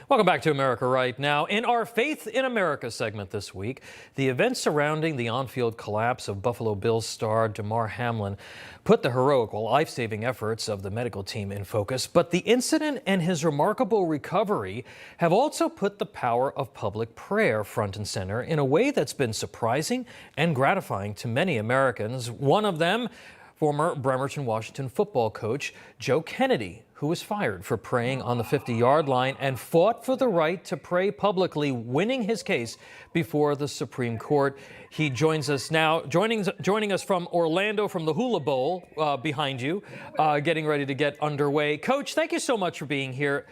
Welcome back to America Right Now. In our Faith in America segment this week, the events surrounding the on-field collapse of Buffalo Bills star Damar Hamlin put the heroic, life-saving efforts of the medical team in focus. But the incident and his remarkable recovery have also put the power of public prayer front and center in a way that's been surprising and gratifying to many Americans. One of them, former Bremerton, Washington football coach Joe Kennedy, who was fired for praying on the 50-yard line and fought for the right to pray publicly, winning his case before the Supreme Court. He joins us now, joining us from Orlando, from the Hula Bowl behind you, getting ready to get underway. Coach, thank you so much for being here.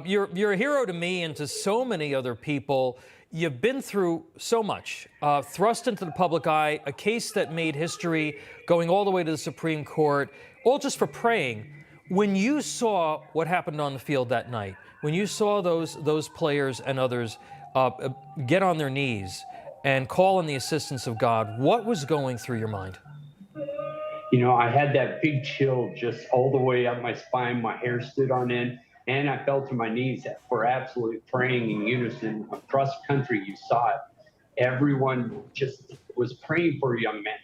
You're a hero to me and to so many other people. You've been through so much, thrust into the public eye, a case that made history, going all the way to the Supreme Court, all just for praying. When you saw what happened on the field that night, when you saw those players and others get on their knees and call on the assistance of God, what was going through your mind? You know, I had that big chill just all the way up my spine. My hair stood on end, and I fell to my knees for absolutely praying in unison across the country. You saw it. Everyone just was praying for a young man.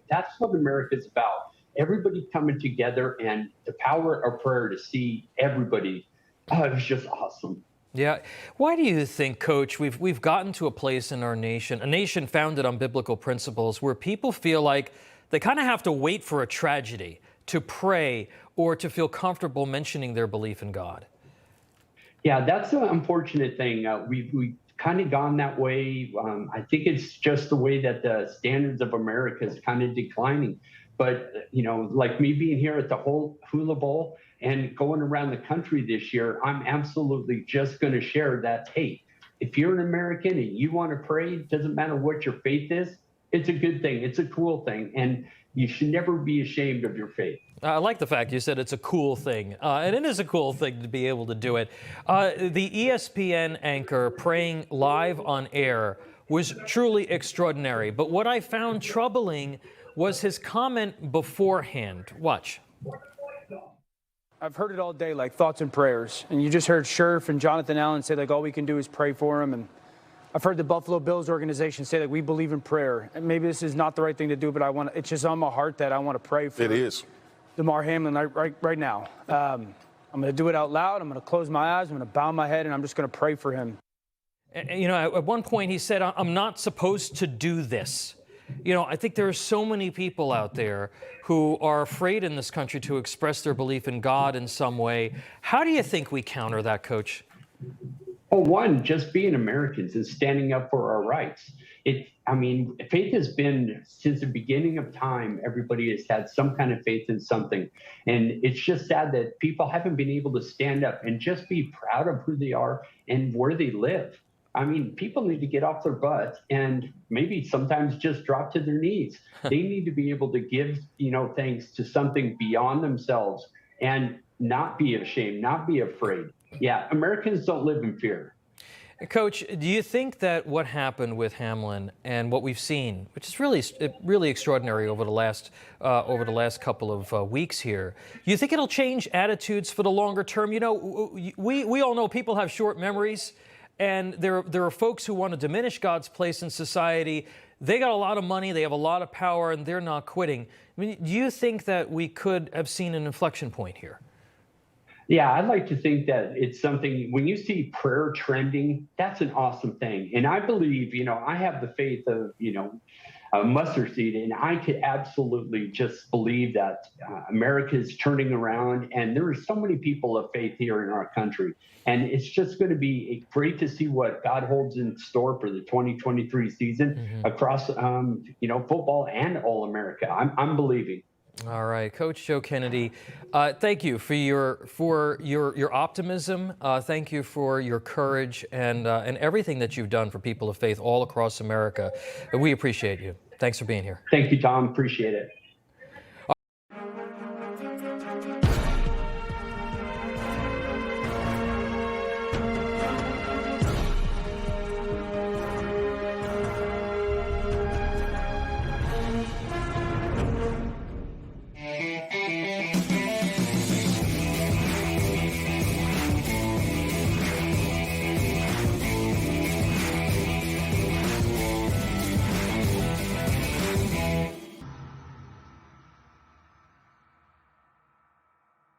That's what America's about. Everybody coming together and the power of prayer to see everybody. It was just awesome. Yeah. Why do you think, Coach, we've gotten to a place in our nation, a nation founded on biblical principles, where people feel like they kind of have to wait for a tragedy to pray or to feel comfortable mentioning their belief in God? Yeah, that's an unfortunate thing. We've kind of gone that way. I think it's just the way that the standards of America is kind of declining. But, you know, like me being here at the whole Hula Bowl and going around the country this year, I'm absolutely just going to share that, hey, if you're an American and you want to pray, it doesn't matter what your faith is, it's a good thing. It's a cool thing. And you should never be ashamed of your faith. I like the fact you said it's a cool thing, and it is a cool thing to be able to do it. The ESPN anchor praying live on air was truly extraordinary, but what I found troubling was his comment beforehand. Watch. I've heard it all day, like thoughts and prayers, and you just heard Scherf and Jonathan Allen say like all we can do is pray for him, and I've heard the Buffalo Bills organization say that we believe in prayer. And maybe this is not the right thing to do, but it's just on my heart that I want to pray for it is Damar Hamlin right now. I'm going to do it out loud. I'm going to close my eyes. I'm going to bow my head, and I'm just going to pray for him. You know, at one point he said, I'm not supposed to do this. You know, I think there are so many people out there who are afraid in this country to express their belief in God in some way. How do you think we counter that, Coach? Well, one, just being Americans and standing up for our rights. Faith has been, since the beginning of time, everybody has had some kind of faith in something. And it's just sad that people haven't been able to stand up and just be proud of who they are and where they live. I mean, people need to get off their butts and maybe sometimes just drop to their knees. They need to be able to give, thanks to something beyond themselves and not be ashamed, not be afraid. Yeah, Americans don't live in fear. Coach, do you think that what happened with Hamlin and what we've seen, which is really extraordinary over the last couple of weeks here, do you think it'll change attitudes for the longer term? You know, we all know people have short memories, and there are folks who want to diminish God's place in society. They got a lot of money, they have a lot of power, and they're not quitting. I mean, do you think that we could have seen an inflection point here? Yeah, I'd like to think that it's something, when you see prayer trending, that's an awesome thing. And I believe, I have the faith of, a mustard seed, and I could absolutely just believe that America is turning around, and there are so many people of faith here in our country. And it's just going to be great to see what God holds in store for the 2023 season across, football and all America. I'm believing. All right, Coach Joe Kennedy, thank you for your optimism. Thank you for your courage and everything that you've done for people of faith all across America. We appreciate you. Thanks for being here. Thank you, Tom. Appreciate it.